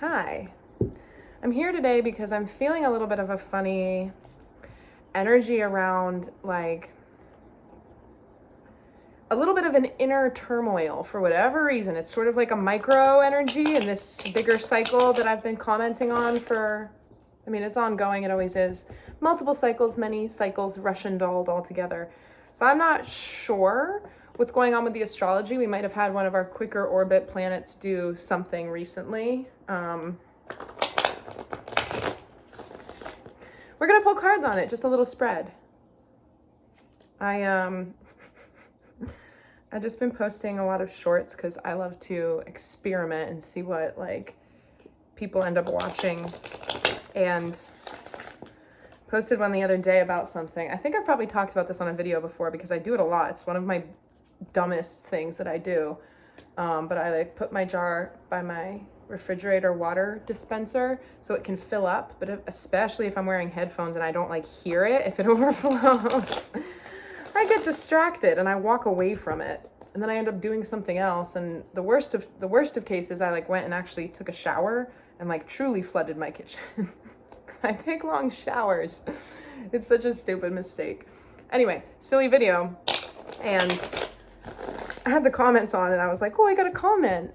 Hi. I'm here today because I'm feeling a little bit of a funny energy around, like, a little bit of an inner turmoil for whatever reason. It's sort of like a micro energy in this bigger cycle that I've been commenting on for, it's ongoing, it always is. Multiple cycles, many cycles, Russian dolled all together. So I'm not sure what's going on with the astrology. We might have had one of our quicker orbit planets do something recently. We're gonna pull cards on it, just a little spread. I've just been posting a lot of shorts because I love to experiment and see what people end up watching, and posted one the other day about something. I think I've probably talked about this on a video before because I do it a lot. It's one of my dumbest things that I do. But I put my jar by my refrigerator water dispenser so it can fill up, but especially if I'm wearing headphones and I don't hear it, if it overflows, I get distracted and I walk away from it, and then I end up doing something else. And the worst of cases, I went and actually took a shower and truly flooded my kitchen. I take long showers. It's such a stupid mistake. Anyway, silly video. And I had the comments on and I was like, oh, I got a comment.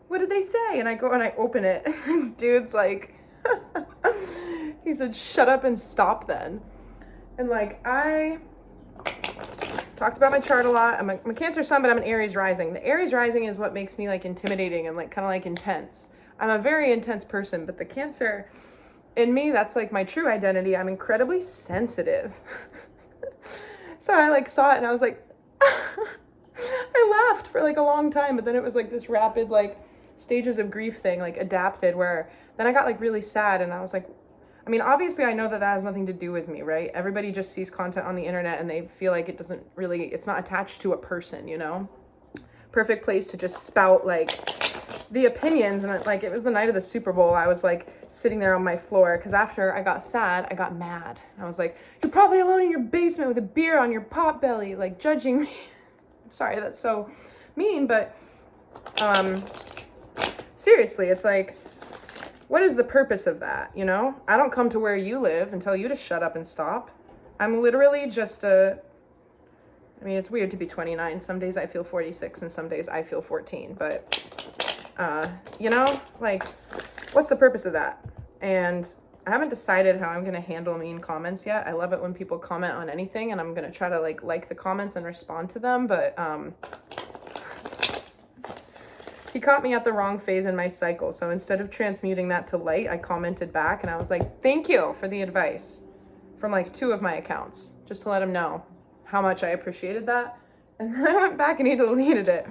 What did they say? And I go and I open it. And dude's like, he said, shut up and stop then. And I talked about my chart a lot. I'm a Cancer sun, but I'm an Aries rising. The Aries rising is what makes me intimidating and kind of intense. I'm a very intense person, but the Cancer in me, that's my true identity. I'm incredibly sensitive. So I saw it and I was like, I laughed for a long time, but then it was this rapid stages of grief thing adapted, where then I got really sad, and I was like, obviously I know that has nothing to do with me, right? Everybody just sees content on the internet and they feel like it's not attached to a person, perfect place to just spout the opinions. And it was the night of the Super Bowl. I was sitting there on my floor because after I got sad, I got mad. I was like, you're probably alone in your basement with a beer on your pot belly, judging me. Sorry, that's so mean, but seriously, it's what is the purpose of that? I don't come to where you live and tell you to shut up and stop. I'm literally just it's weird to be 29. Some days I feel 46 and some days I feel 14, but what's the purpose of that? And I haven't decided how I'm going to handle mean comments yet. I love it when people comment on anything, and I'm going to try to like the comments and respond to them. But he caught me at the wrong phase in my cycle. So instead of transmuting that to light, I commented back and I was like, thank you for the advice, from 2 of my accounts, just to let him know how much I appreciated that. And then I went back and he deleted it.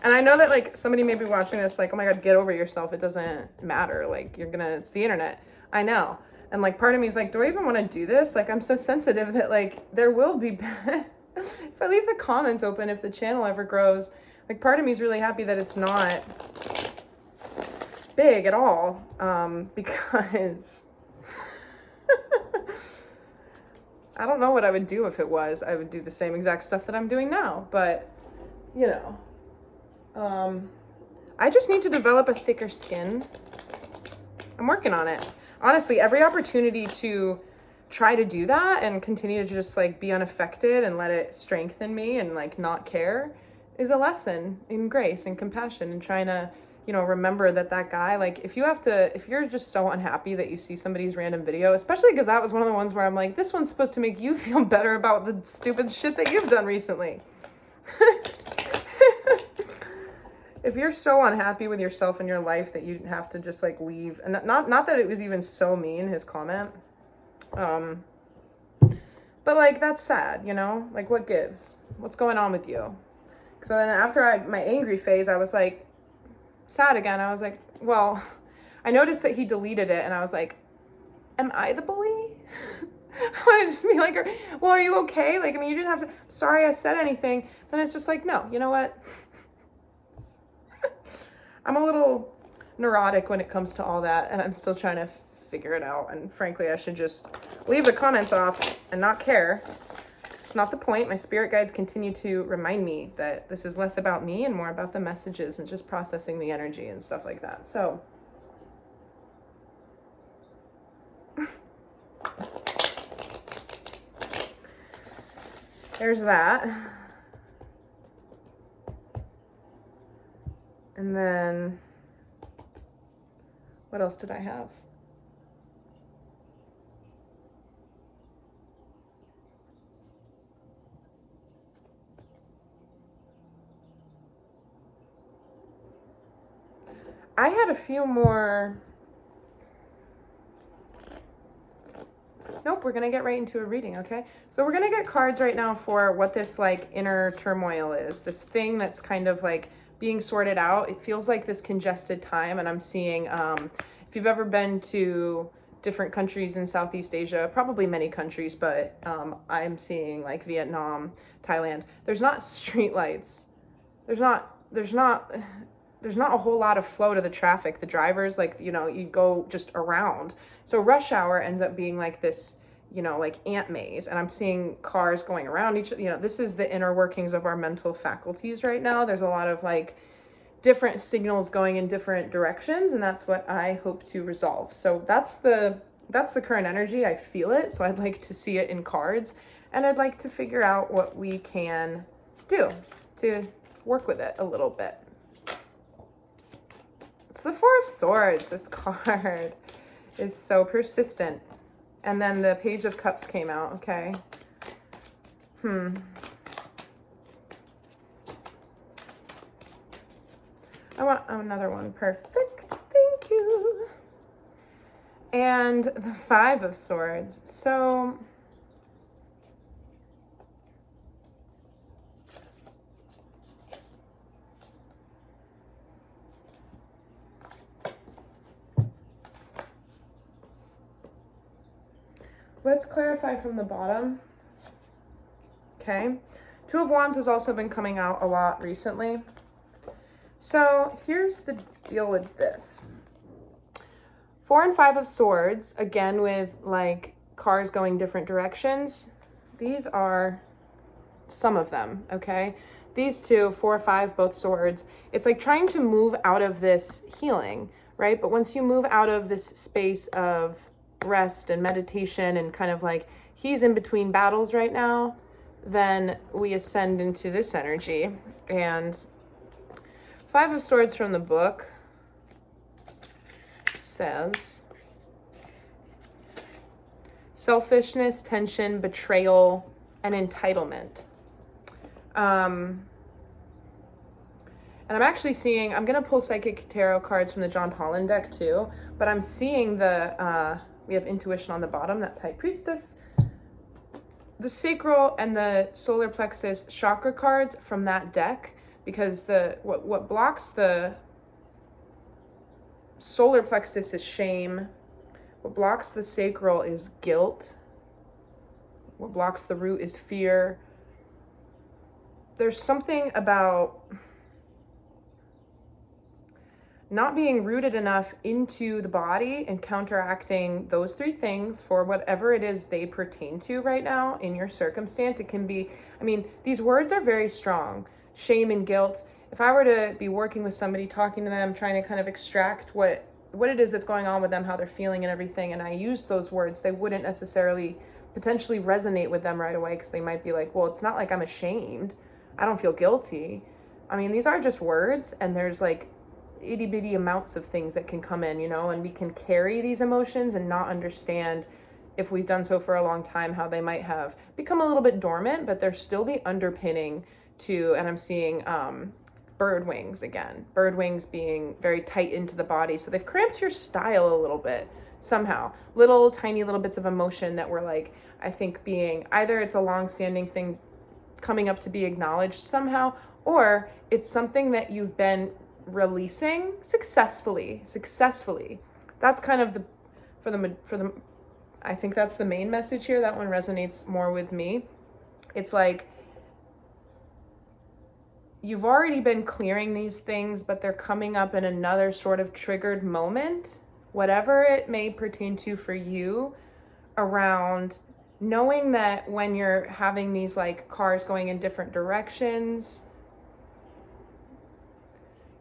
And I know that somebody may be watching this oh my God, get over yourself. It doesn't matter. It's the internet. I know. And part of me is do I even want to do this? I'm so sensitive that there will be if I leave the comments open, if the channel ever grows, part of me is really happy that it's not big at all, because I don't know what I would do if it was. I would do the same exact stuff that I'm doing now, but I just need to develop a thicker skin. I'm working on it. Honestly, every opportunity to try to do that and continue to just be unaffected and let it strengthen me and not care is a lesson in grace and compassion, and trying to, remember that guy, if you're just so unhappy that you see somebody's random video, especially because that was one of the ones where I'm like, this one's supposed to make you feel better about the stupid shit that you've done recently. If you're so unhappy with yourself and your life that you have to just leave, and not that it was even so mean, his comment, but that's sad, what gives? What's going on with you? So then after my angry phase, I was sad again. I was well, I noticed that he deleted it and I was am I the bully? I wanted to be well, are you okay? You didn't have to, sorry I said anything. Then it's just no, you know what? I'm a little neurotic when it comes to all that, and I'm still trying to figure it out. And frankly, I should just leave the comments off and not care. It's not the point. My spirit guides continue to remind me that this is less about me and more about the messages and just processing the energy and stuff like that. So There's that. And then, what else did I have? I had a few more. Nope, we're gonna get right into a reading, okay? So we're gonna get cards right now for what this like inner turmoil is, this thing that's kind of like being sorted out. It feels like this congested time, and I'm seeing, if you've ever been to different countries in Southeast Asia, probably many countries, but I'm seeing like Vietnam, Thailand. There's not street lights. There's not a whole lot of flow to the traffic. The drivers, like, you know, you go just around. So rush hour ends up being like this, you know, like ant maze. And I'm seeing cars going around each, you know, this is the inner workings of our mental faculties right now. There's a lot of like different signals going in different directions. And that's what I hope to resolve. So that's the current energy. I feel it. So I'd like to see it in cards. And I'd like to figure out what we can do to work with it a little bit. It's the Four of Swords. This card is so persistent. And then the Page of Cups came out, okay? I want another one. Perfect. Thank you. And the Five of Swords. So let's clarify from the bottom. Okay. Two of Wands has also been coming out a lot recently. So here's the deal with this. Four and Five of Swords, again with like cars going different directions. These are some of them, okay? These two, 4, 5, both swords. It's like trying to move out of this healing, right? But once you move out of this space of rest and meditation and kind of like he's in between battles right now, then we ascend into this energy. And Five of Swords from the book says selfishness, tension, betrayal, and entitlement. And I'm actually seeing, I'm going to pull Psychic Tarot cards from the John Holland deck too, but I'm seeing we have intuition on the bottom, that's High Priestess. The sacral and the solar plexus chakra cards from that deck, because what blocks the solar plexus is shame. What blocks the sacral is guilt. What blocks the root is fear. There's something about not being rooted enough into the body and counteracting those three things for whatever it is they pertain to right now in your circumstance. It can be, I mean, these words are very strong. Shame and guilt. If I were to be working with somebody, talking to them, trying to kind of extract what it is that's going on with them, how they're feeling and everything, and I used those words, they wouldn't necessarily potentially resonate with them right away, because they might be like, well, it's not like I'm ashamed. I don't feel guilty. I mean, these are just words, and there's like itty bitty amounts of things that can come in, you know, and we can carry these emotions and not understand, if we've done so for a long time, how they might have become a little bit dormant, but they're still the underpinning to, and I'm seeing bird wings again. Bird wings being very tight into the body. So they've cramped your style a little bit somehow. Little tiny little bits of emotion that were like, I think being, either it's a long-standing thing coming up to be acknowledged somehow, or it's something that you've been releasing successfully. That's kind of for the I think that's the main message here. That one resonates more with me. It's like you've already been clearing these things, but they're coming up in another sort of triggered moment, whatever it may pertain to for you, around knowing that when you're having these like cars going in different directions,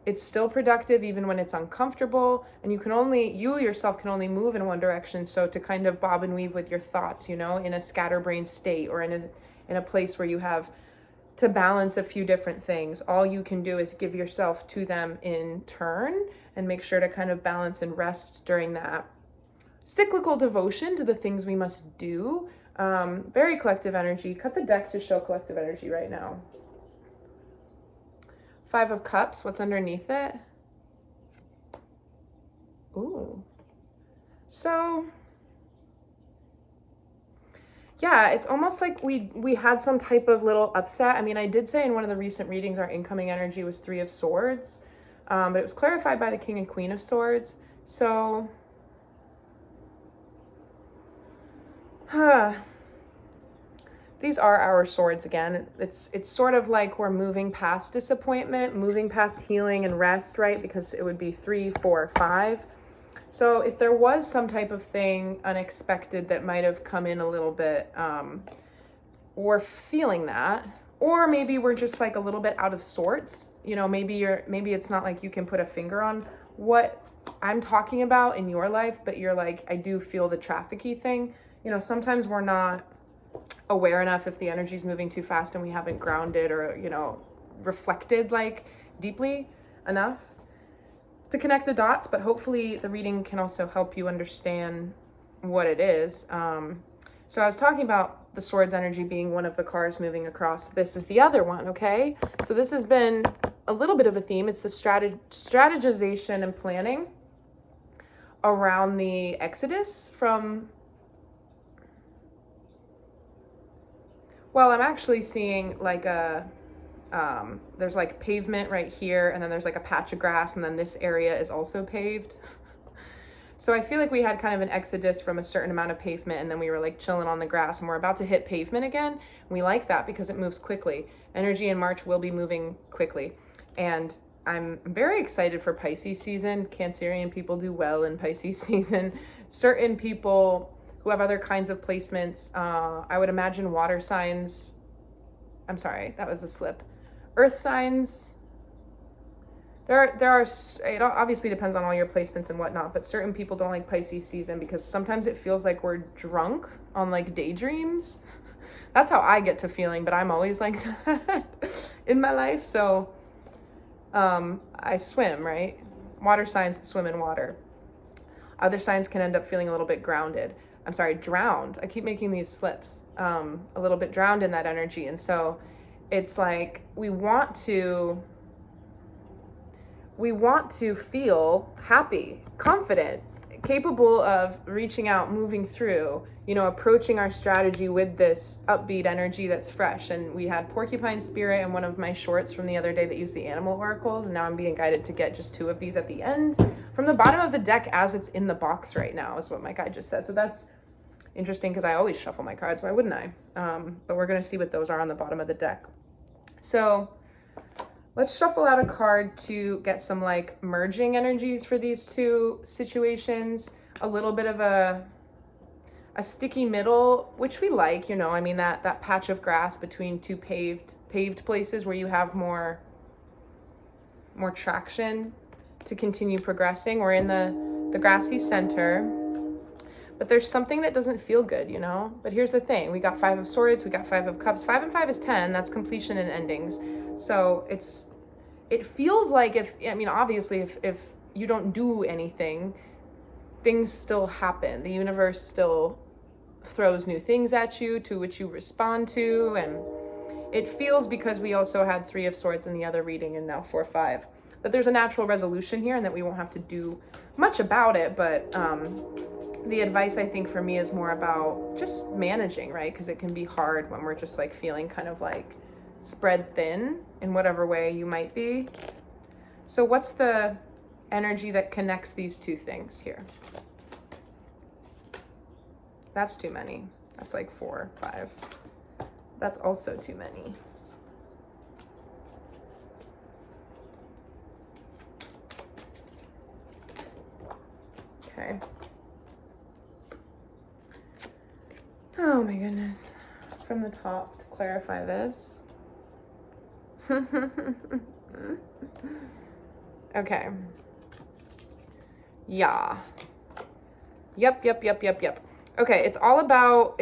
it's still productive even when it's uncomfortable, and you yourself can only move in one direction. So to kind of bob and weave with your thoughts, you know, in a scatterbrained state, or in in a place where you have to balance a few different things. All you can do is give yourself to them in turn and make sure to kind of balance and rest during that cyclical devotion to the things we must do. Very collective energy. Cut the deck to show collective energy right now. 5 of Cups. What's underneath it? Ooh. So yeah, it's almost like we had some type of little upset. I mean, I did say in one of the recent readings our incoming energy was 3 of Swords, but it was clarified by the King and Queen of Swords. So, these are our swords again. It's sort of like we're moving past disappointment, moving past healing and rest, right? Because it would be 3, 4, 5. So if there was some type of thing unexpected that might have come in a little bit, we're feeling that, or maybe we're just like a little bit out of sorts. You know, maybe it's not like you can put a finger on what I'm talking about in your life, but you're like, I do feel the trafficky thing. You know, sometimes we're not aware enough if the energy's moving too fast and we haven't grounded or, you know, reflected like deeply enough to connect the dots, but hopefully the reading can also help you understand what it is. So I was talking about the Swords energy being one of the cars moving across. This is the other one, okay? So this has been a little bit of a theme. It's the strategization and planning around the Exodus from... Well, I'm actually seeing like there's like pavement right here, and then there's like a patch of grass, and then this area is also paved. So I feel like we had kind of an exodus from a certain amount of pavement, and then we were like chilling on the grass, and we're about to hit pavement again. And we like that because it moves quickly. Energy in March will be moving quickly. And I'm very excited for Pisces season. Cancerian people do well in Pisces season. Certain people who have other kinds of placements, I would imagine water signs, I'm sorry, that was a slip. Earth signs, there are, it obviously depends on all your placements and whatnot, but certain people don't like Pisces season because sometimes it feels like we're drunk on like daydreams. That's how I get to feeling, but I'm always like that in my life. So I swim, right? Water signs swim in water. Other signs can end up feeling a little bit grounded. I'm sorry, drowned. I keep making these slips. A little bit drowned in that energy. And so it's like we want to feel happy, confident, capable of reaching out, moving through, you know, approaching our strategy with this upbeat energy that's fresh. And we had Porcupine Spirit in one of my shorts from the other day that used the animal oracles. And now I'm being guided to get just 2 of these at the end from the bottom of the deck as it's in the box right now, is what my guide just said. So that's interesting because I always shuffle my cards. Why wouldn't I? But we're going to see what those are on the bottom of the deck. So let's shuffle out a card to get some like merging energies for these 2 situations. A little bit of a sticky middle, which we like, you know, I mean that patch of grass between 2 paved places where you have more traction to continue progressing. We're in the grassy center, but there's something that doesn't feel good, you know? But here's the thing. We got 5 of Swords, we got 5 of Cups. 5 and 5 is 10. That's completion and endings. So it feels like obviously if you don't do anything, things still happen. The universe still throws new things at you to which you respond to. And it feels, because we also had 3 of Swords in the other reading and now 4, 5, that there's a natural resolution here and that we won't have to do much about it. But the advice I think for me is more about just managing, right? Because it can be hard when we're just like feeling kind of like spread thin in whatever way you might be. So what's the energy that connects these 2 things here? That's too many. That's like 4, 5. That's also too many. Okay. Oh my goodness. From the top to clarify this. Okay. Yeah. Yep. Okay, it's all about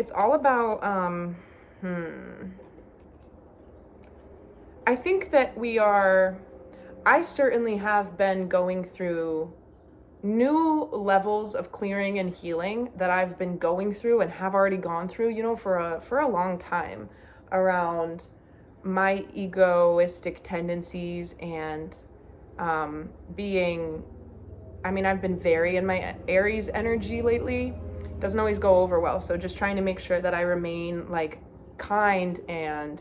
I think that I certainly have been going through new levels of clearing and healing that I've been going through and have already gone through, for a long time, around my egoistic tendencies and I've been very in my Aries energy lately. Doesn't always go over well. So just trying to make sure that I remain like kind and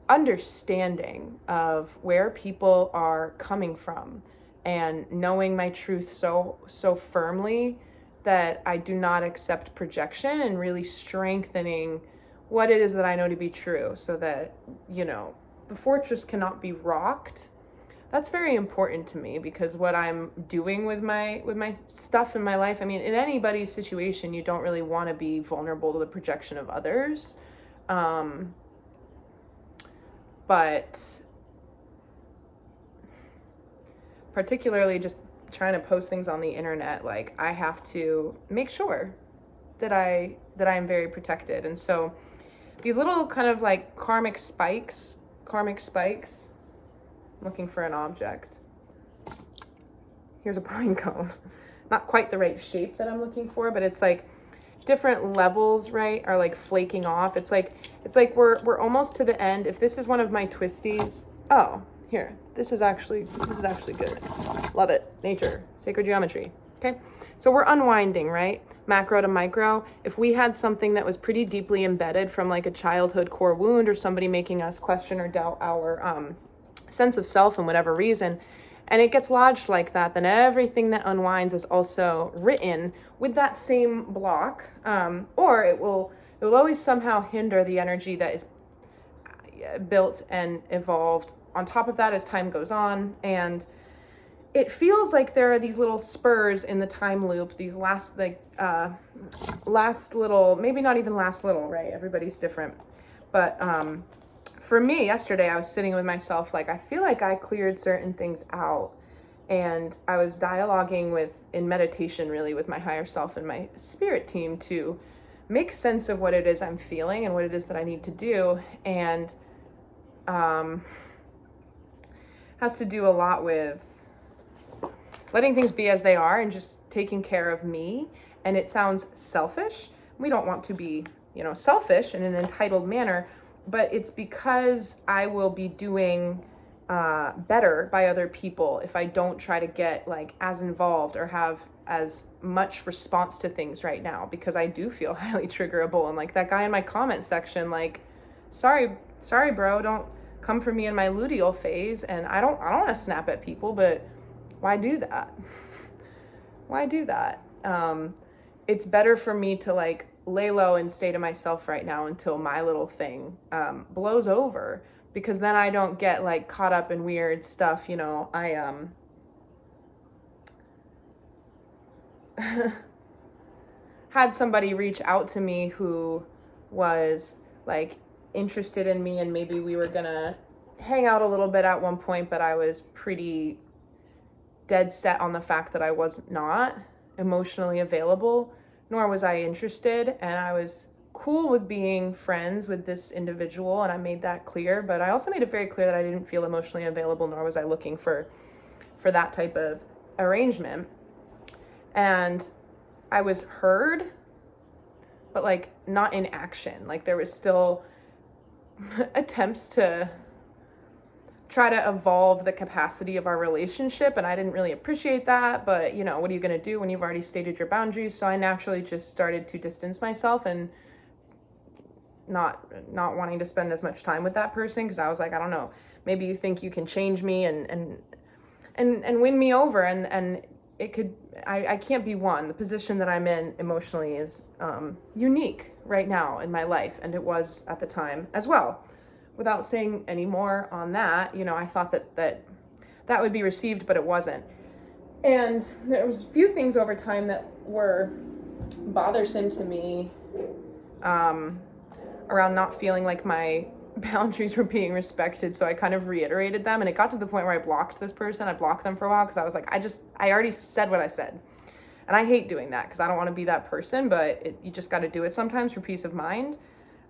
understanding of where people are coming from, and knowing my truth so firmly that I do not accept projection, and really strengthening what it is that I know to be true, so that, the fortress cannot be rocked. That's very important to me, because what I'm doing with my stuff in my life, in anybody's situation, you don't really want to be vulnerable to the projection of others. But particularly just trying to post things on the internet, like, I have to make sure that I'm very protected. And so these little kind of like karmic spikes, I'm looking for an object. Here's a pine cone. Not quite the right shape that I'm looking for, but it's like different levels, right, are like flaking off. It's like we're almost to the end. If this is one of my twisties, oh, here, this is actually good. Love it. Nature, sacred geometry. Okay, so we're unwinding, right? Macro to micro. If we had something that was pretty deeply embedded from like a childhood core wound, or somebody making us question or doubt our sense of self and whatever reason, and it gets lodged like that, then everything that unwinds is also written with that same block, or it will always somehow hinder the energy that is built and evolved on top of that as time goes on. And it feels like there are these little spurs in the time loop, these last little, maybe not even last little, right? Everybody's different. But for me, yesterday, I was sitting with myself, like, I feel like I cleared certain things out. And I was dialoguing in meditation, really, with my higher self and my spirit team to make sense of what it is I'm feeling and what it is that I need to do. And has to do a lot with letting things be as they are and just taking care of me. And it sounds selfish. We don't want to be, selfish in an entitled manner, but it's because I will be doing better by other people if I don't try to get like as involved or have as much response to things right now, because I do feel highly triggerable. And like that guy in my comment section, like, sorry bro, don't come for me in my luteal phase. And I don't want to snap at people, but why do that? Why do that? It's better for me to like lay low and stay to myself right now until my little thing blows over, because then I don't get like caught up in weird stuff. I had somebody reach out to me who was like interested in me, and maybe we were gonna hang out a little bit at one point, but I was pretty dead set on the fact that I was not emotionally available, nor was I interested, and I was cool with being friends with this individual, and I made that clear. But I also made it very clear that I didn't feel emotionally available, nor was I looking for that type of arrangement. And I was heard, but like not in action. Like there was still attempts to try to evolve the capacity of our relationship, and I didn't really appreciate that. But what are you going to do when you've already stated your boundaries? So I naturally just started to distance myself and not wanting to spend as much time with that person, because I was like, I don't know, maybe you think you can change me and win me over, and it could, I can't be won. The position that I'm in emotionally is unique right now in my life, and it was at the time as well. Without saying any more on that, I thought that would be received, but it wasn't. And there was a few things over time that were bothersome to me, around not feeling like my boundaries were being respected. So I kind of reiterated them, and it got to the point where I blocked this person. I blocked them for a while because I was like, I already said what I said. And I hate doing that because I don't want to be that person, but you just got to do it sometimes for peace of mind.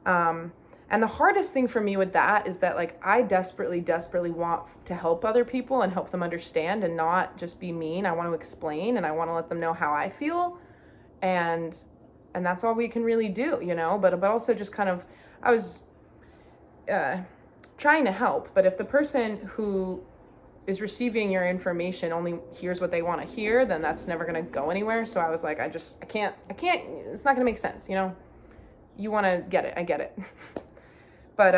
And the hardest thing for me with that is that like I desperately want to help other people and help them understand and not just be mean. I want to explain and I want to let them know how I feel. And that's all we can really do, you know, but also just kind of, I was trying to help, but if the person who is receiving your information only hears what they want to hear, then that's never going to go anywhere. So I was like, I can't, it's not going to make sense, you know. You want to get it, I get it. But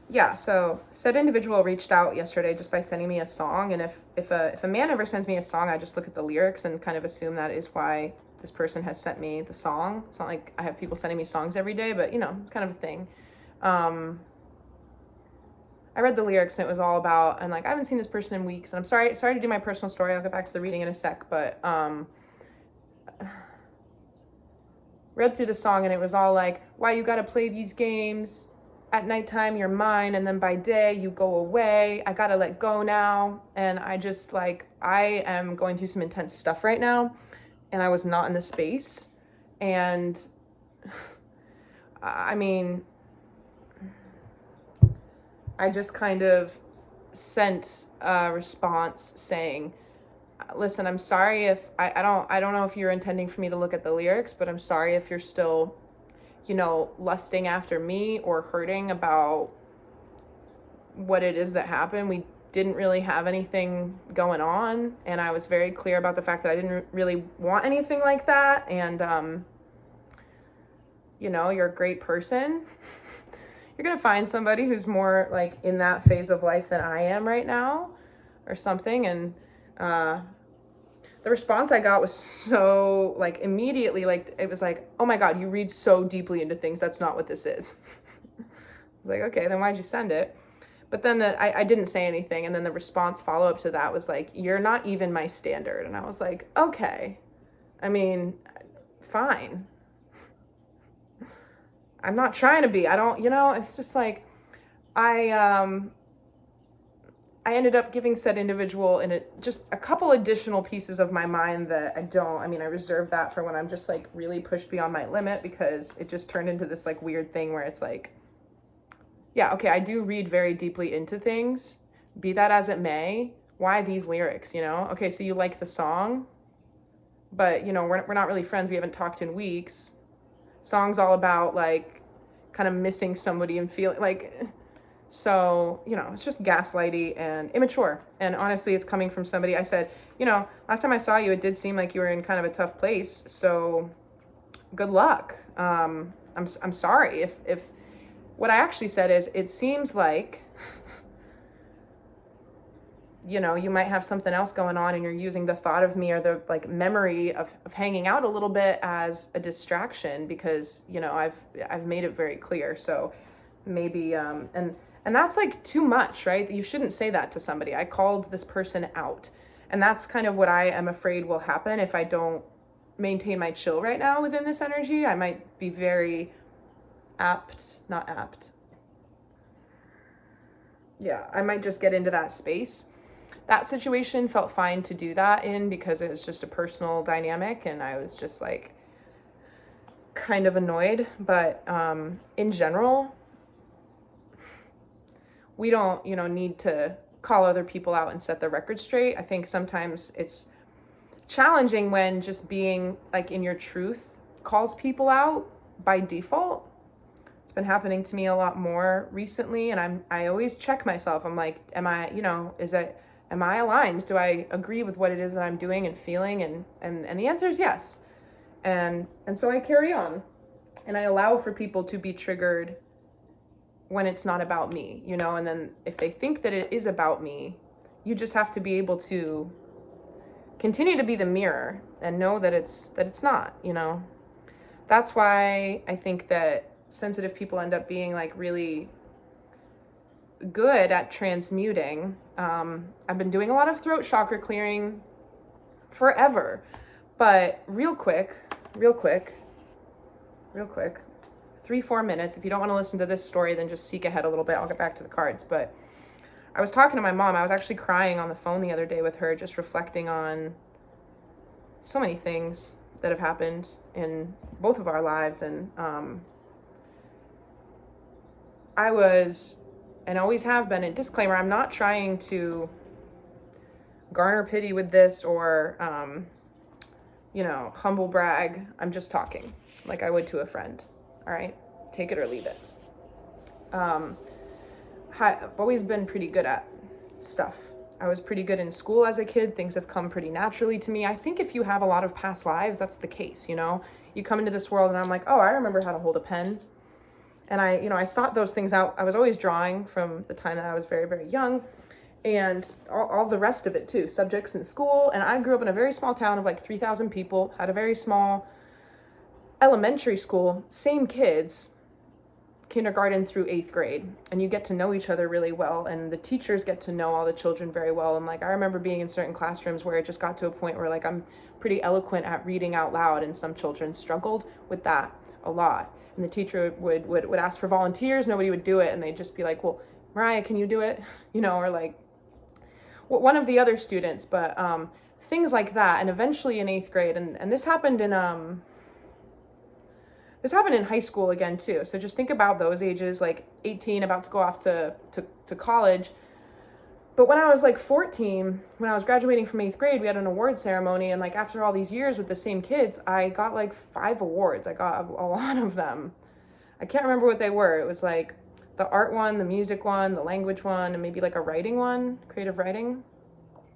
yeah, so said individual reached out yesterday just by sending me a song, and if a man ever sends me a song, I just look at the lyrics and kind of assume that is why this person has sent me the song. It's not like I have people sending me songs every day, but you know, it's kind of a thing. I read the lyrics and it was all about, and like I haven't seen this person in weeks, and I'm sorry to do my personal story. I'll get back to the reading in a sec, but read through the song and it was all like, why you gotta play these games at nighttime, you're mine, and then by day you go away, I gotta let go now. And I just like, I am going through some intense stuff right now and I was not in the space. And I mean, I just kind of sent a response saying, listen, I'm sorry if I don't know if you're intending for me to look at the lyrics, but I'm sorry if you're still, you know, lusting after me or hurting about what it is that happened. We didn't really have anything going on, and I was very clear about the fact that I didn't really want anything like that. And you know, you're a great person. You're gonna find somebody who's more like in that phase of life than I am right now or something. And the response I got was so like immediately, like it was like, oh my God, you read so deeply into things. That's not what this is. I was like, okay, then why'd you send it? But then I didn't say anything. And then the response follow up to that was like, you're not even my standard. And I was like, okay, I mean, fine. I'm not trying to be. I don't, you know, it's just like, I ended up giving said individual in just a couple additional pieces of my mind that I reserve that for when I'm just like really pushed beyond my limit, because it just turned into this like weird thing where it's like, yeah, okay, I do read very deeply into things, be that as it may. Why these lyrics, you know? Okay, so you like the song, but you know, we're not really friends. We haven't talked in weeks. Song's all about like kind of missing somebody and feeling like, so, you know, it's just gaslighty and immature. And honestly, it's coming from somebody. I said, you know, last time I saw you, it did seem like you were in kind of a tough place. So good luck. I'm sorry if what I actually said is, it seems like, you know, you might have something else going on and you're using the thought of me or the like memory of hanging out a little bit as a distraction, because, you know, I've made it very clear. So maybe, and that's like too much, right? You shouldn't say that to somebody. I called this person out, and that's kind of what I am afraid will happen if I don't maintain my chill right now within this energy. I might be very not apt. Yeah, I might just get into that space. That situation felt fine to do that in because it was just a personal dynamic and I was just like kind of annoyed. But in general, we don't, you know, need to call other people out and set the record straight. I think sometimes it's challenging when just being like in your truth calls people out by default. It's been happening to me a lot more recently, and I always check myself. I'm like, am I, you know, am I aligned? Do I agree with what it is that I'm doing and feeling? And the answer is yes. And so I carry on, and I allow for people to be triggered when it's not about me, you know. And then if they think that it is about me, you just have to be able to continue to be the mirror and know that it's not, you know. That's why I think that sensitive people end up being like really good at transmuting. I've been doing a lot of throat chakra clearing forever, but real quick, 3-4 minutes. If you don't want to listen to this story, then just seek ahead a little bit. I'll get back to the cards. But I was talking to my mom. I was actually crying on the phone the other day with her, just reflecting on so many things that have happened in both of our lives. And I was, and always have been, and disclaimer, I'm not trying to garner pity with this or, humble brag. I'm just talking like I would to a friend. All right, take it or leave it. I've always been pretty good at stuff. I was pretty good in school as a kid. Things have come pretty naturally to me. I think if you have a lot of past lives, that's the case, You come into this world and I'm like, oh, I remember how to hold a pen. And I sought those things out. I was always drawing from the time that I was very, very young. And all the rest of it too, subjects in school. And I grew up in a very small town of like 3,000 people, had a very small elementary school, same kids, kindergarten through 8th grade, and you get to know each other really well, and the teachers get to know all the children very well. And like I remember being in certain classrooms where it just got to a point where like I'm pretty eloquent at reading out loud, and some children struggled with that a lot. And the teacher would ask for volunteers, nobody would do it, and they'd just be like, well, Mariah, can you do it? Or like one of the other students, but things like that. And eventually in 8th grade, and this happened in high school again too. So just think about those ages, like 18, about to go off to college. But when I was like 14, when I was graduating from 8th grade, we had an award ceremony. And like after all these years with the same kids, I got like 5 awards. I got a lot of them. I can't remember what they were. It was like the art one, the music one, the language one, and maybe like a writing one, creative writing.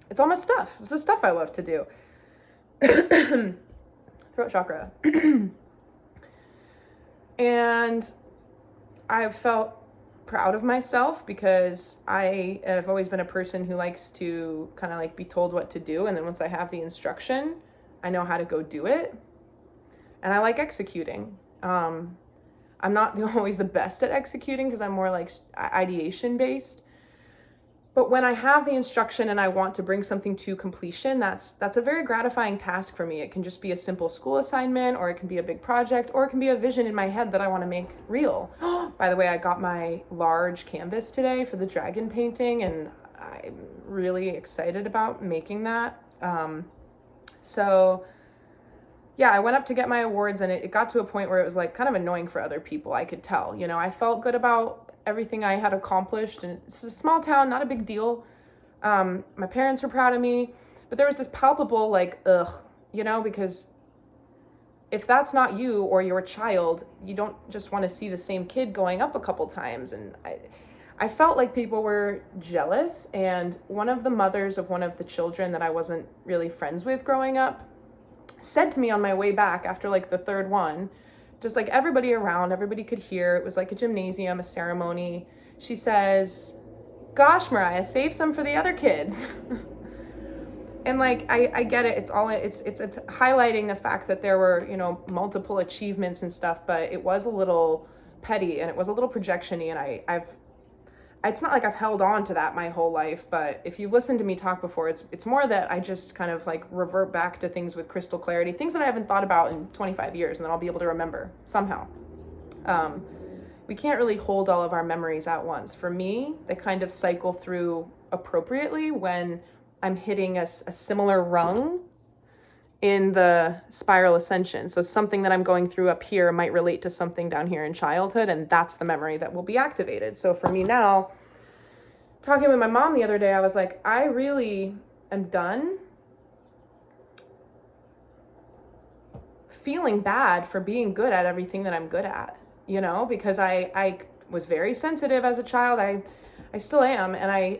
It's all my stuff. It's the stuff I love to do. Throat chakra. And I've felt proud of myself because I have always been a person who likes to kind of like be told what to do. And then once I have the instruction, I know how to go do it. And I like executing. I'm not always the best at executing because I'm more like ideation based. But when I have the instruction and I want to bring something to completion, that's a very gratifying task for me. It can just be a simple school assignment, or it can be a big project, or it can be a vision in my head that I want to make real. By the way, I got my large canvas today for the dragon painting, and I'm really excited about making that. So yeah, I went up to get my awards, and it got to a point where it was like kind of annoying for other people. I could tell, I felt good about everything I had accomplished, and it's a small town, not a big deal. My parents were proud of me, but there was this palpable like, because if that's not you or your child, you don't just want to see the same kid going up a couple times. And I felt like people were jealous. And one of the mothers of one of the children that I wasn't really friends with growing up said to me on my way back after like the third one, just like everybody around, everybody could hear, it was like a gymnasium, a ceremony. She says, gosh, Mariah, save some for the other kids. And like, I get it. It's highlighting the fact that there were, multiple achievements and stuff, but it was a little petty and it was a little projection-y. And it's not like I've held on to that my whole life, but if you've listened to me talk before, it's more that I just kind of like revert back to things with crystal clarity, things that I haven't thought about in 25 years, and then I'll be able to remember somehow. We can't really hold all of our memories at once. For me, they kind of cycle through appropriately when I'm hitting a similar rung in the spiral ascension. So something that I'm going through up here might relate to something down here in childhood, and that's the memory that will be activated. So for me now, talking with my mom the other day, I was like, I really am done feeling bad for being good at everything that I'm good at, because I was very sensitive as a child. I still am. And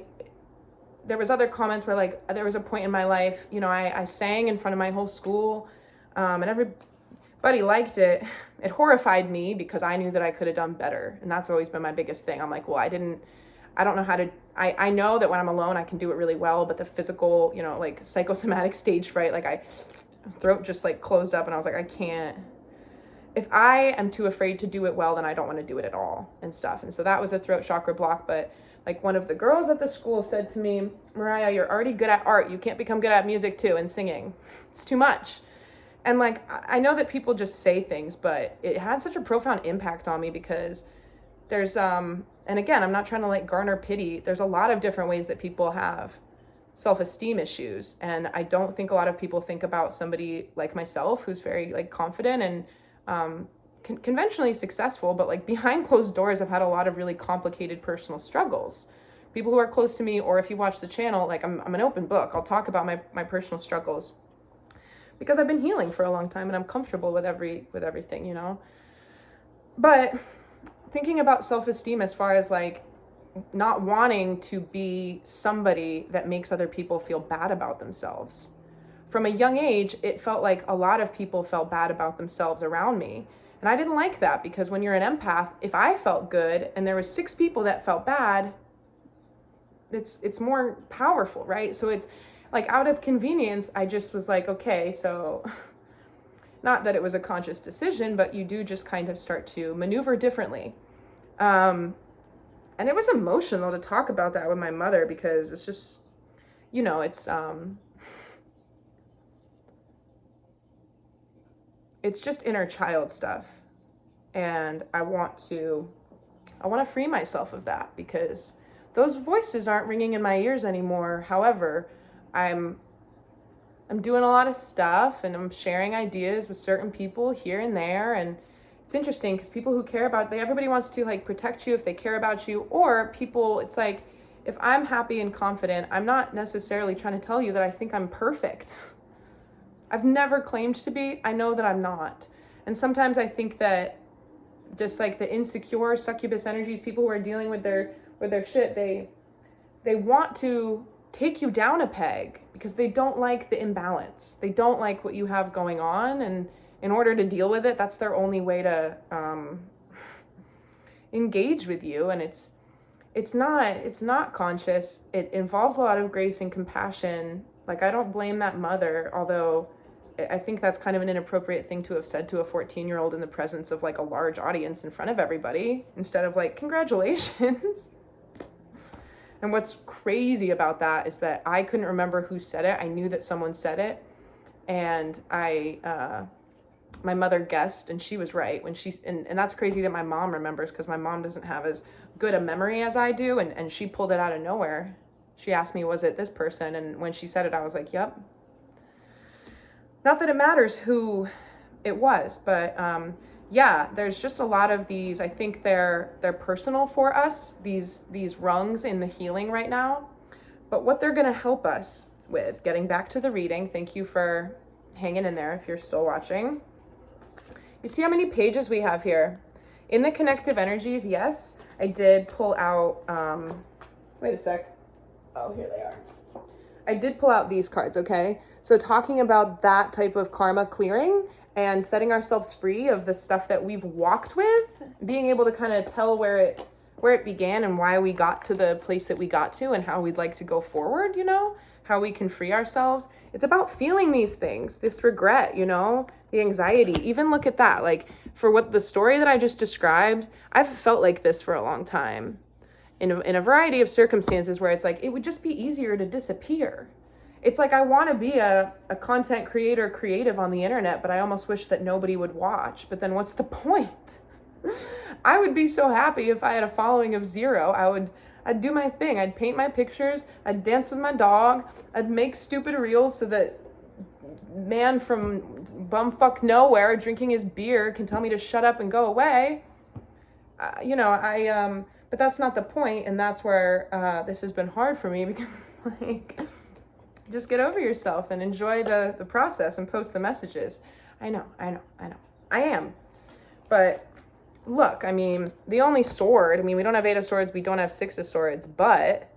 there was other comments where like, there was a point in my life, I sang in front of my whole school, and everybody liked it. It horrified me because I knew that I could have done better. And that's always been my biggest thing. I'm like, well, I don't know how to, I know that when I'm alone, I can do it really well, but the physical, like psychosomatic stage fright, like throat just like closed up, and I was like, I can't, if I am too afraid to do it well, then I don't want to do it at all and stuff. And so that was a throat chakra block. But like one of the girls at the school said to me, Mariah, you're already good at art. You can't become good at music too and singing. It's too much. And like, I know that people just say things, but it had such a profound impact on me because there's, and again, I'm not trying to like garner pity. There's a lot of different ways that people have self-esteem issues. And I don't think a lot of people think about somebody like myself who's very like confident and conventionally successful, but like behind closed doors, I've had a lot of really complicated personal struggles. People who are close to me, or if you watch the channel, like I'm an open book. I'll talk about my personal struggles because I've been healing for a long time and I'm comfortable with everything, you know. But thinking about self-esteem as far as like not wanting to be somebody that makes other people feel bad about themselves. From a young age, it felt like a lot of people felt bad about themselves around me. And I didn't like that, because when you're an empath, if I felt good and there was 6 people that felt bad, it's more powerful, right? So it's like, out of convenience, I just was like, okay, so not that it was a conscious decision, but you do just kind of start to maneuver differently. And it was emotional to talk about that with my mother, because it's just, you know, it's just inner child stuff. And I want to free myself of that, because those voices aren't ringing in my ears anymore. However, I'm doing a lot of stuff and I'm sharing ideas with certain people here and there. And it's interesting because people who care about, everybody wants to like protect you if they care about you, or people, it's like, if I'm happy and confident, I'm not necessarily trying to tell you that I think I'm perfect. I've never claimed to be. I know that I'm not. And sometimes I think that just like the insecure succubus energies, people who are dealing with their shit, they want to take you down a peg because they don't like the imbalance. They don't like what you have going on, and in order to deal with it, that's their only way to engage with you. And it's not conscious. It involves a lot of grace and compassion. Like, I don't blame that mother, although I think that's kind of an inappropriate thing to have said to a 14-year-old in the presence of like a large audience in front of everybody, instead of like, congratulations. And what's crazy about that is that I couldn't remember who said it. I knew that someone said it, and my mother guessed, and she was right when and that's crazy that my mom remembers, because my mom doesn't have as good a memory as I do, and she pulled it out of nowhere. She asked me, was it this person? And when she said it, I was like, yep. Not that it matters who it was, but yeah, there's just a lot of these. I think they're personal for us, these rungs in the healing right now. But what they're going to help us with, getting back to the reading, thank you for hanging in there if you're still watching. You see how many pages we have here? In the connective energies, yes, I did pull out, wait a sec. Oh, here they are. I did pull out these cards, okay? So talking about that type of karma clearing and setting ourselves free of the stuff that we've walked with, being able to kind of tell where it began and why we got to the place that we got to and how we'd like to go forward, you know, how we can free ourselves. It's about feeling these things, this regret, you know, the anxiety. Even look at that, like for what the story that I just described, I've felt like this for a long time in a variety of circumstances where it's like, it would just be easier to disappear. It's like, I want to be a content creator, creative on the internet, but I almost wish that nobody would watch. But then what's the point? I would be so happy if I had a following of 0. I'd do my thing. I'd paint my pictures. I'd dance with my dog. I'd make stupid reels so that man from bumfuck nowhere drinking his beer can tell me to shut up and go away. You know, but that's not the point. And that's where this has been hard for me, because it's like, just get over yourself and enjoy the process and post the messages. I know. I am. But look, I mean, the only sword, I mean, we don't have 8 of swords, we don't have 6 of swords, but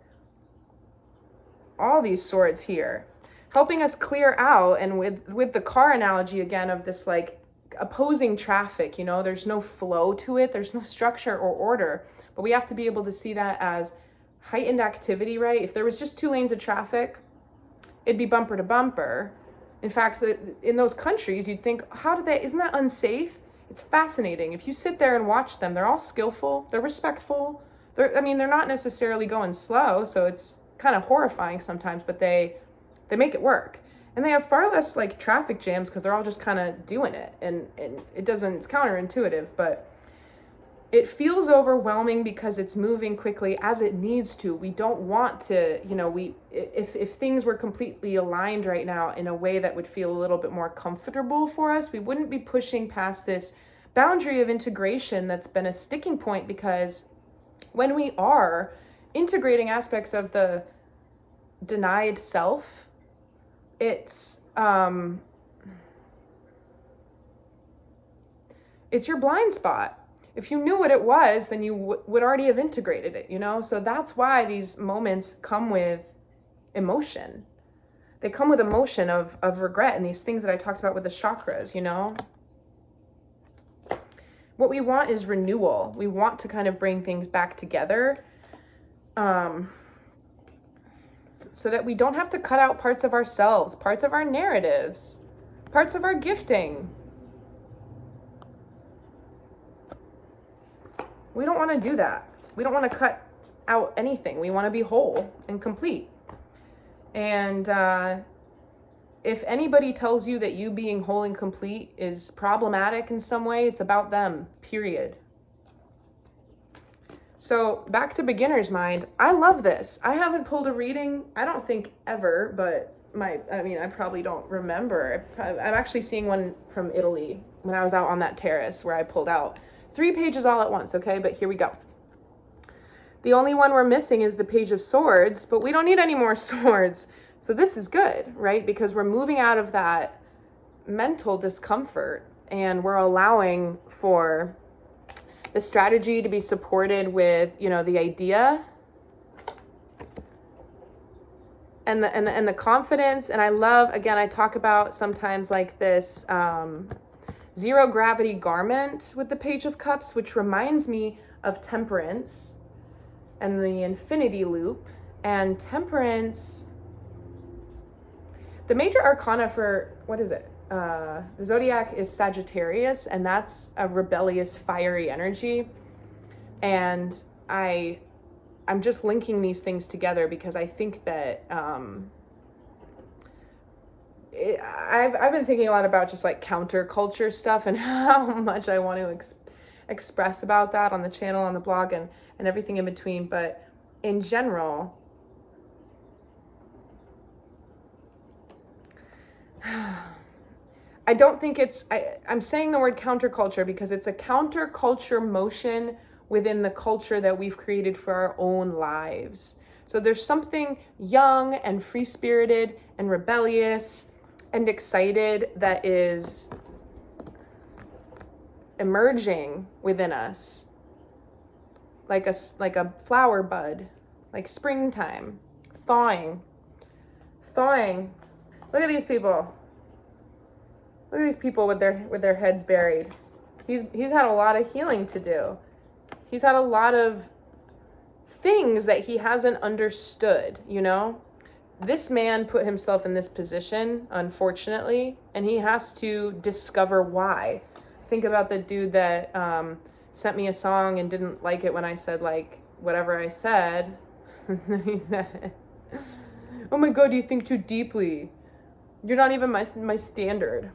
all these swords here, helping us clear out, and with the car analogy again of this like opposing traffic, you know, there's no flow to it, there's no structure or order, but we have to be able to see that as heightened activity, right? If there was just 2 lanes of traffic, it'd be bumper to bumper. In fact, in those countries, you'd think, isn't that unsafe? It's fascinating. If you sit there and watch them, they're all skillful, they're respectful. They're not necessarily going slow, so it's kind of horrifying sometimes, but they make it work. And they have far less like traffic jams because they're all just kind of doing it. And it's counterintuitive, but it feels overwhelming because it's moving quickly as it needs to. We don't want to, if things were completely aligned right now in a way that would feel a little bit more comfortable for us, we wouldn't be pushing past this boundary of integration that's been a sticking point, because when we are integrating aspects of the denied self, it's your blind spot. If you knew what it was, then you would already have integrated it, So that's why these moments come with emotion. They come with emotion of regret and these things that I talked about with the chakras, What we want is renewal. We want to kind of bring things back together, so that we don't have to cut out parts of ourselves, parts of our narratives, parts of our gifting. We don't want to do that. We don't want to cut out anything. We want to be whole and complete. And if anybody tells you that you being whole and complete is problematic in some way, it's about them, period. So back to beginner's mind. I love this. I haven't pulled a reading, I don't think ever, but I probably don't remember. I'm actually seeing one from Italy when I was out on that terrace where I pulled out 3 pages all at once, okay? But here we go. The only one we're missing is the Page of Swords, but we don't need any more swords. So this is good, right? Because we're moving out of that mental discomfort and we're allowing for the strategy to be supported with, the idea and the confidence. And I love, again, I talk about sometimes like this zero gravity garment with the Page of Cups, which reminds me of temperance and the infinity loop. And temperance, the major arcana for, what is it? The zodiac is Sagittarius, and that's a rebellious, fiery energy. And I'm just linking these things together because I think that I've been thinking a lot about just like counterculture stuff and how much I want to express about that on the channel, on the blog, and everything in between. But in general, I don't think I'm saying the word counterculture because it's a counterculture motion within the culture that we've created for our own lives. So there's something young and free-spirited and rebellious and excited that is emerging within us, like a flower bud, like springtime, thawing. Look at these people. Look at these people with their heads buried. He's had a lot of healing to do. He's had a lot of things that he hasn't understood, This man put himself in this position, unfortunately, and he has to discover why. Think about the dude that sent me a song and didn't like it when I said, like, whatever I said. He said, "Oh my God, you think too deeply. You're not even my standard."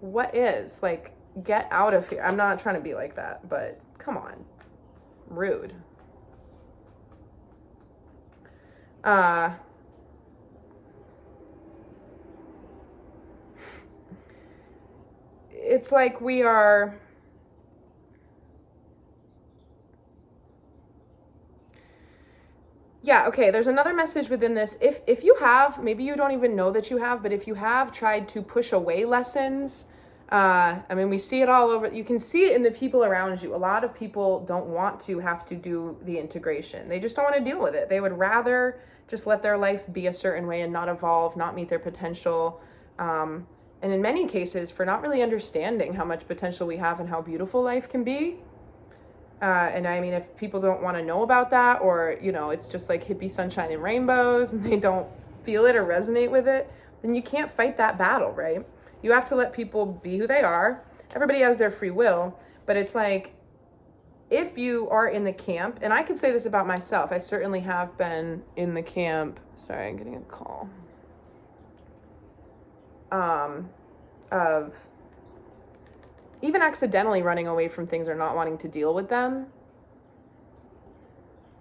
What is? Like, get out of here. I'm not trying to be like that, but come on. Rude. It's like we are okay, there's another message within this. If you have, maybe you don't even know that you have, but if you have tried to push away lessons, we see it all over. You can see it in the people around you. A lot of people don't want to have to do the integration. They just don't want to deal with it. They would rather just let their life be a certain way and not evolve, not meet their potential. And in many cases, for not really understanding how much potential we have and how beautiful life can be. If people don't want to know about that, or, it's just like hippie sunshine and rainbows and they don't feel it or resonate with it, then you can't fight that battle, right? You have to let people be who they are. Everybody has their free will, but it's like, if you are in the camp, and I can say this about myself, I certainly have been in the camp. Sorry, I'm getting a call. Of, even accidentally running away from things or not wanting to deal with them,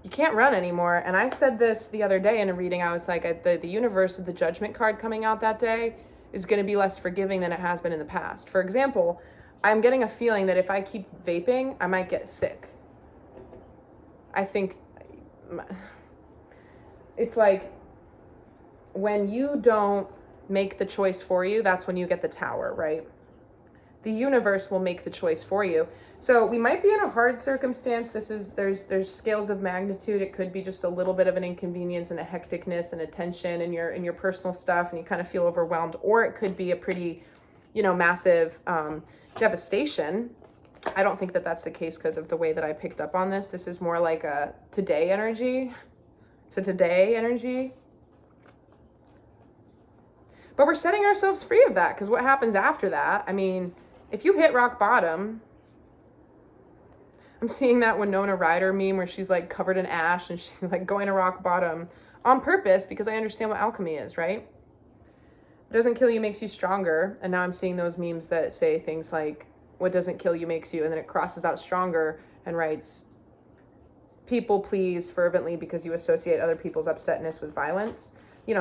you can't run anymore. And I said this the other day in a reading. I was like, the universe with the judgment card coming out that day is going to be less forgiving than it has been in the past. For example, I'm getting a feeling that if I keep vaping, I might get sick. I think it's like when you don't make the choice for you, that's when you get the tower, right? The universe will make the choice for you. So we might be in a hard circumstance. There's scales of magnitude. It could be just a little bit of an inconvenience and a hecticness and a tension in your personal stuff, and you kind of feel overwhelmed. Or it could be a pretty, massive devastation. I don't think that that's the case because of the way that I picked up on this. This is more like a today energy. It's a today energy. But we're setting ourselves free of that, because what happens after that? I mean, if you hit rock bottom, I'm seeing that Winona Ryder meme where she's like covered in ash and she's like going to rock bottom on purpose, because I understand what alchemy is, right? What doesn't kill you makes you stronger. And now I'm seeing those memes that say things like, what doesn't kill you makes you, and then it crosses out stronger and writes, people please fervently because you associate other people's upsetness with violence.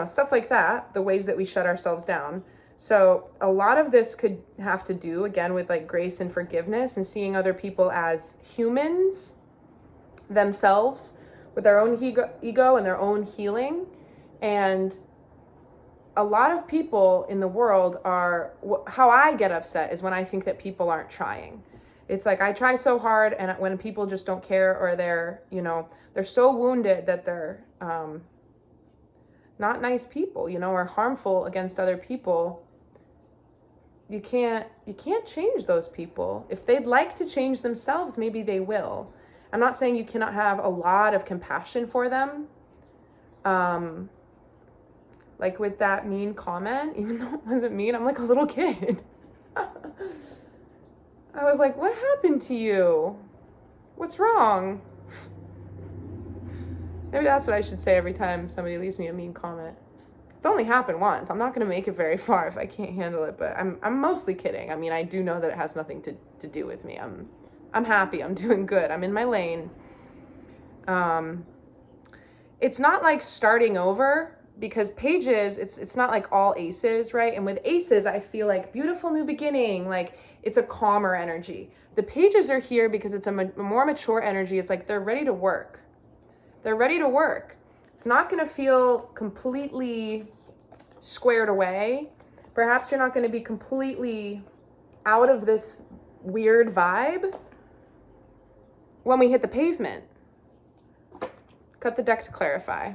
Stuff like that, the ways that we shut ourselves down. So a lot of this could have to do, again, with like grace and forgiveness and seeing other people as humans themselves with their own ego and their own healing. And a lot of people in the world how I get upset is when I think that people aren't trying. It's like I try so hard, and when people just don't care, or they're so wounded that they're not nice people, or harmful against other people. You can't change those people. If they'd like to change themselves, maybe they will. I'm not saying you cannot have a lot of compassion for them. Like with that mean comment, even though it wasn't mean, I'm like a little kid. I was like, what happened to you? What's wrong? Maybe that's what I should say every time somebody leaves me a mean comment. It's only happened once. I'm not going to make it very far if I can't handle it, but I'm mostly kidding. I mean, I do know that it has nothing to do with me. I'm happy. I'm doing good. I'm in my lane. It's not like starting over, because pages, it's not like all aces, right? And with aces, I feel like beautiful new beginning, like it's a calmer energy. The pages are here because it's a more mature energy. It's like they're ready to work. They're ready to work. It's not going to feel completely squared away. Perhaps you're not going to be completely out of this weird vibe when we hit the pavement. Cut the deck to clarify.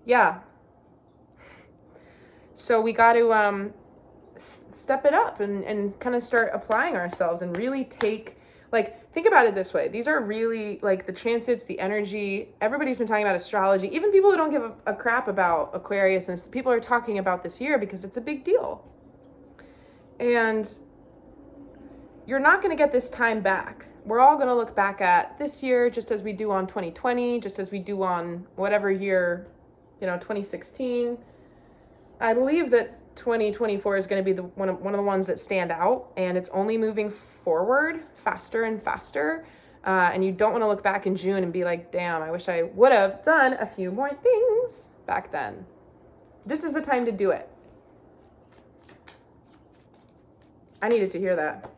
Yeah. So we got to step it up and kind of start applying ourselves and really think about it this way. These are really like the transits, the energy. Everybody's been talking about astrology. Even people who don't give a crap about Aquarius, and people are talking about this year because it's a big deal. And you're not going to get this time back. We're all going to look back at this year just as we do on 2020, just as we do on whatever year, 2016. I believe that 2024 is going to be one of the ones that stand out, and it's only moving forward faster and faster. And you don't want to look back in June and be like, damn, I wish I would have done a few more things back then. This is the time to do it. I needed to hear that.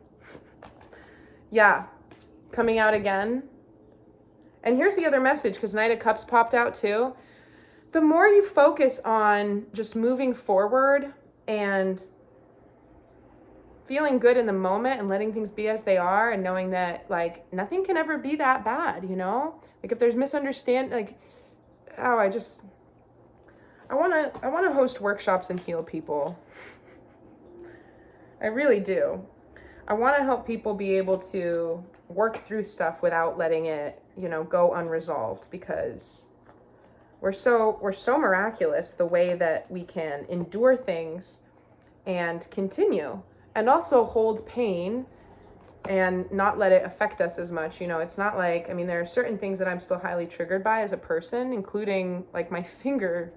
Yeah, coming out again. And here's the other message, because Knight of Cups popped out too. The more you focus on just moving forward and feeling good in the moment and letting things be as they are, and knowing that like nothing can ever be that bad, like if there's misunderstanding, like, oh, I want to host workshops and heal people. I really do. I want to help people be able to work through stuff without letting it, go unresolved, because we're so miraculous the way that we can endure things and continue, and also hold pain and not let it affect us as much. It's not like, there are certain things that I'm still highly triggered by as a person, including like my finger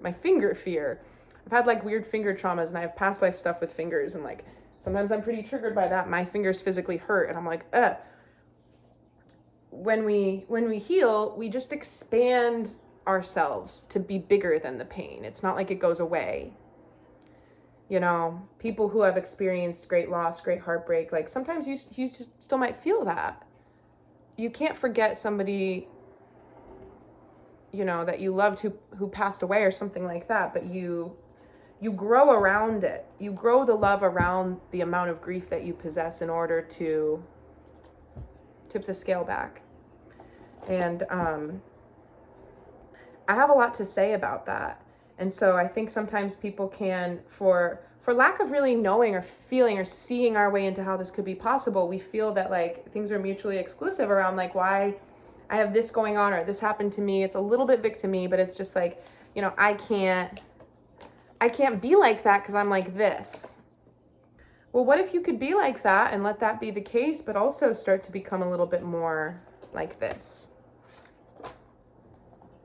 fear. I've had like weird finger traumas, and I have past life stuff with fingers, and like Sometimes I'm pretty triggered by that. My fingers physically hurt and I'm like, ugh. When we heal, we just expand ourselves to be bigger than the pain. It's not like it goes away. You know, people who have experienced great loss, great heartbreak, like sometimes you just still might feel that. You can't forget somebody, you know, that you loved who passed away or something like that, but you grow around it. You grow the love around the amount of grief that you possess in order to tip the scale back. And I have a lot to say about that. And so I think sometimes people can, for lack of really knowing or feeling or seeing our way into how this could be possible, we feel that like things are mutually exclusive around like why I have this going on or this happened to me. It's a little bit victim-y, but it's just like, you know, I can't be like that because I'm like this. Well, what if you could be like that and let that be the case, but also start to become a little bit more like this?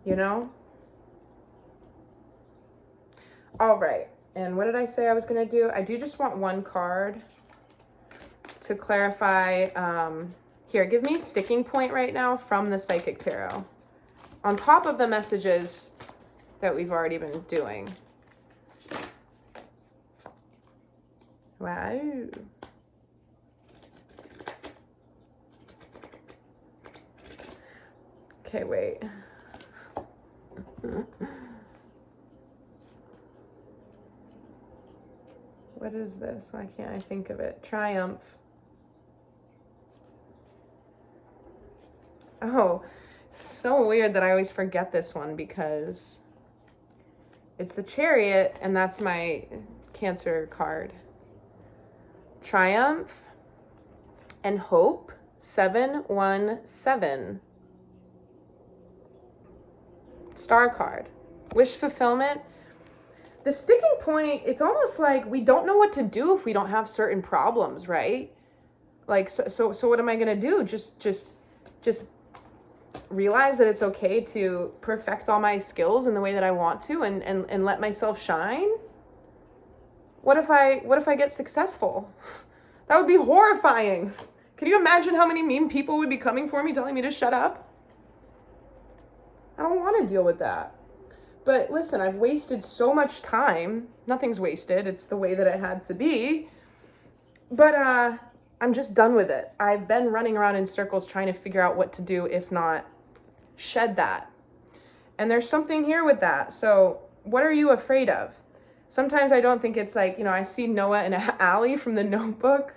You know? All right. And what did I say I was going to do? I do just want one card to clarify. Here, give me a sticking point right now from the Psychic Tarot. On top of the messages that we've already been doing. Wow. Okay, wait. What is this? Why can't I think of it? Triumph. Oh, so weird that I always forget this one because it's the Chariot and that's my Cancer card. Triumph and Hope, 717. Star card. Wish fulfillment. The sticking point, it's almost like we don't know what to do if we don't have certain problems, right? Like, so what am I going to do? Just realize that it's okay to perfect all my skills in the way that I want to and let myself shine? What if I get successful? That would be horrifying. Can you imagine how many mean people would be coming for me telling me to shut up? I don't want to deal with that. But listen, I've wasted so much time. Nothing's wasted. It's the way that it had to be. But I'm just done with it. I've been running around in circles trying to figure out what to do, if not shed that. And there's something here with that. So what are you afraid of? Sometimes I don't think it's like, you know, I see Noah in an alley from The Notebook.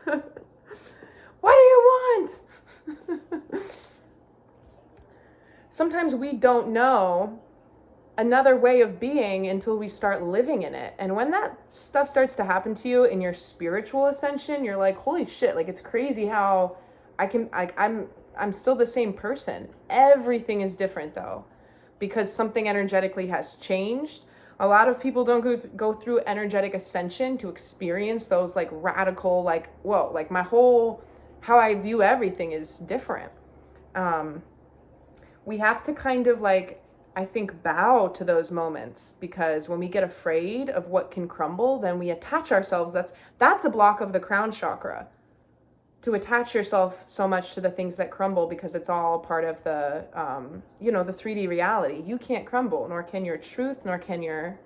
What do you want? Sometimes we don't know another way of being until we start living in it. And when that stuff starts to happen to you in your spiritual ascension, you're like, holy shit, like it's crazy how I'm still the same person. Everything is different though, because something energetically has changed. A lot of people don't go through energetic ascension to experience those like radical, like, whoa, like my whole, how I view everything is different. We have to kind of like, I think, bow to those moments, because when we get afraid of what can crumble, then we attach ourselves. That's a block of the crown chakra, to attach yourself so much to the things that crumble, because it's all part of the, the 3D reality. You can't crumble, nor can your truth, nor can your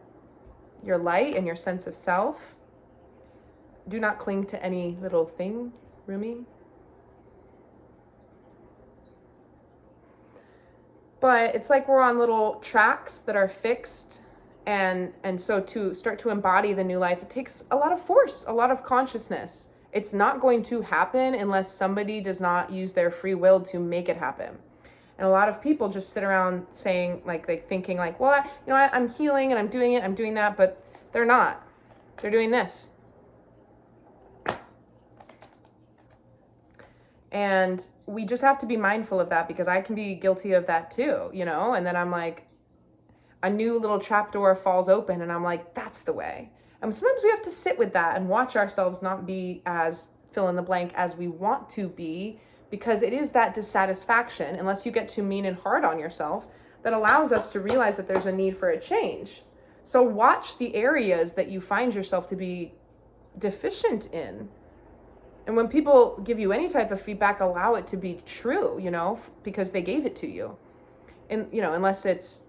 light and your sense of self. Do not cling to any little thing, Rumi. But it's like we're on little tracks that are fixed. And so to start to embody the new life, it takes a lot of force, a lot of consciousness. It's not going to happen unless somebody does not use their free will to make it happen. And a lot of people just sit around saying, like thinking like, well, I'm healing and I'm doing that, but they're not. They're doing this. And we just have to be mindful of that, because I can be guilty of that too, and then I'm like, a new little trapdoor falls open and I'm like, that's the way. And sometimes we have to sit with that and watch ourselves not be as fill in the blank as we want to be, because it is that dissatisfaction, unless you get too mean and hard on yourself, that allows us to realize that there's a need for a change. So watch the areas that you find yourself to be deficient in. And when people give you any type of feedback, allow it to be true, because they gave it to you. And, unless it's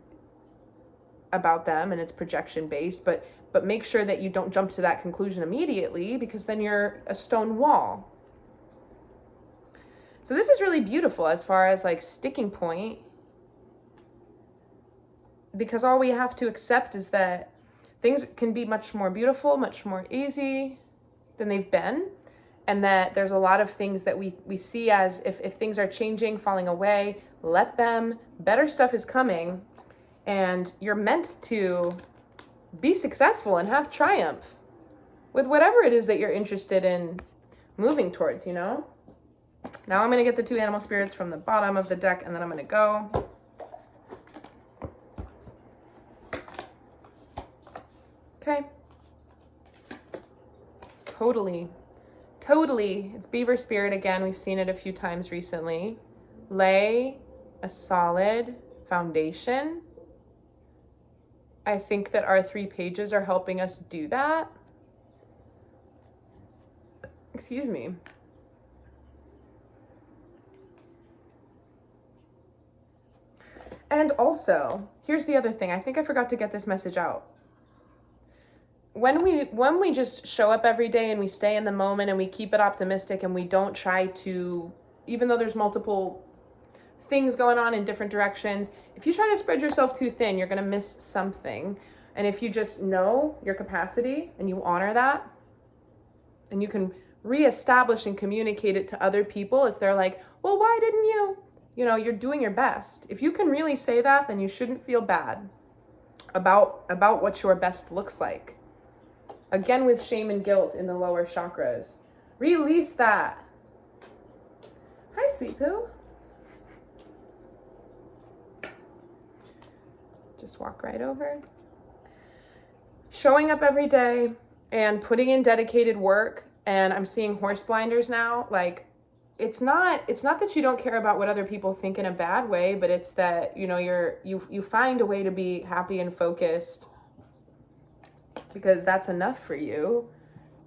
about them and it's projection based, but make sure that you don't jump to that conclusion immediately, because then you're a stone wall. So this is really beautiful as far as like sticking point, because all we have to accept is that things can be much more beautiful, much more easy than they've been. And that there's a lot of things that we see as if things are changing, falling away, let them. Better stuff is coming. And you're meant to be successful and have triumph with whatever it is that you're interested in moving towards, Now I'm going to get the 2 animal spirits from the bottom of the deck, and then I'm going to go. Okay. Totally. It's beaver spirit again. We've seen it a few times recently. Lay a solid foundation. I think that our 3 pages are helping us do that. Excuse me. And also, here's the other thing. I think I forgot to get this message out. When we just show up every day and we stay in the moment and we keep it optimistic and we don't try to, even though there's multiple things going on in different directions, if you try to spread yourself too thin, you're going to miss something. And if you just know your capacity and you honor that, and you can reestablish and communicate it to other people, if they're like, well, why didn't you? You're doing your best. If you can really say that, then you shouldn't feel bad about what your best looks like. Again, with shame and guilt in the lower chakras. Release that. Hi, sweet poo. Just walk right over. Showing up every day and putting in dedicated work. And I'm seeing horse blinders now. Like, it's not that you don't care about what other people think in a bad way, but it's that, you find a way to be happy and focused, because that's enough for you.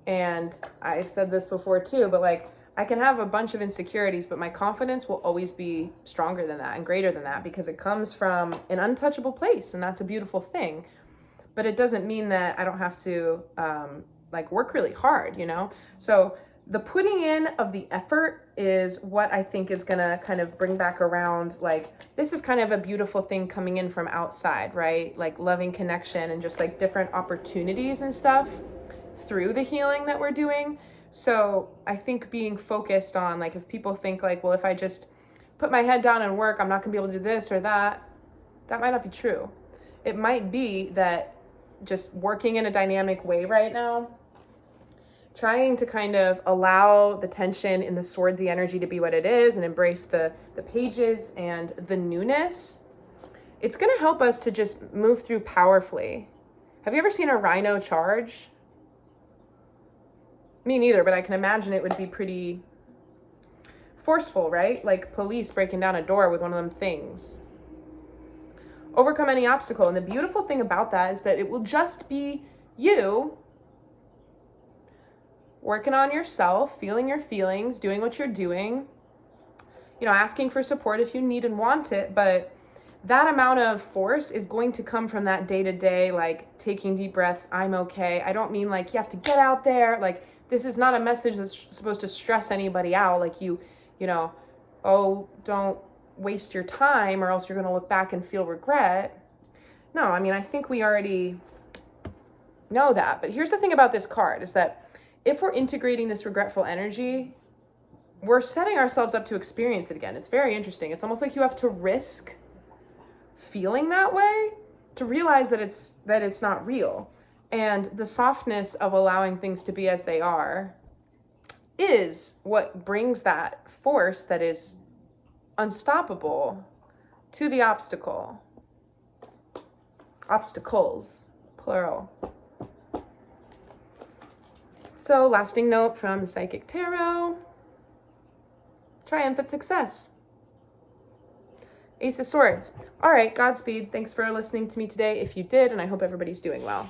And I've said this before too, but like, I can have a bunch of insecurities, but my confidence will always be stronger than that and greater than that, because it comes from an untouchable place, and that's a beautiful thing. But it doesn't mean that I don't have to work really hard, So the putting in of the effort is what I think is gonna kind of bring back around, like, this is kind of a beautiful thing coming in from outside, right? Like loving connection and just like different opportunities and stuff through the healing that we're doing. So I think being focused on, like, if people think like, well, if I just put my head down and work, I'm not gonna be able to do this or that might not be true. It might be that just working in a dynamic way right now, trying to kind of allow the tension in the swordsy energy to be what it is and embrace the pages and the newness, it's going to help us to just move through powerfully. Have you ever seen a rhino charge? Me neither, but I can imagine it would be pretty forceful, right? Like police breaking down a door with one of them things. Overcome any obstacle. And the beautiful thing about that is that it will just be you working on yourself, feeling your feelings, doing what you're doing, asking for support if you need and want it. But that amount of force is going to come from that day-to-day, like taking deep breaths, I'm okay. I don't mean like you have to get out there. Like, this is not a message that's supposed to stress anybody out. Like don't waste your time or else you're going to look back and feel regret. No, I mean, I think we already know that. But here's the thing about this card is that if we're integrating this regretful energy, we're setting ourselves up to experience it again. It's very interesting. It's almost like you have to risk feeling that way to realize that it's not real. And the softness of allowing things to be as they are is what brings that force that is unstoppable to the obstacle. Obstacles, plural. So, lasting note from the Psychic Tarot. Triumphant success. Ace of Swords. All right, Godspeed. Thanks for listening to me today if you did, and I hope everybody's doing well.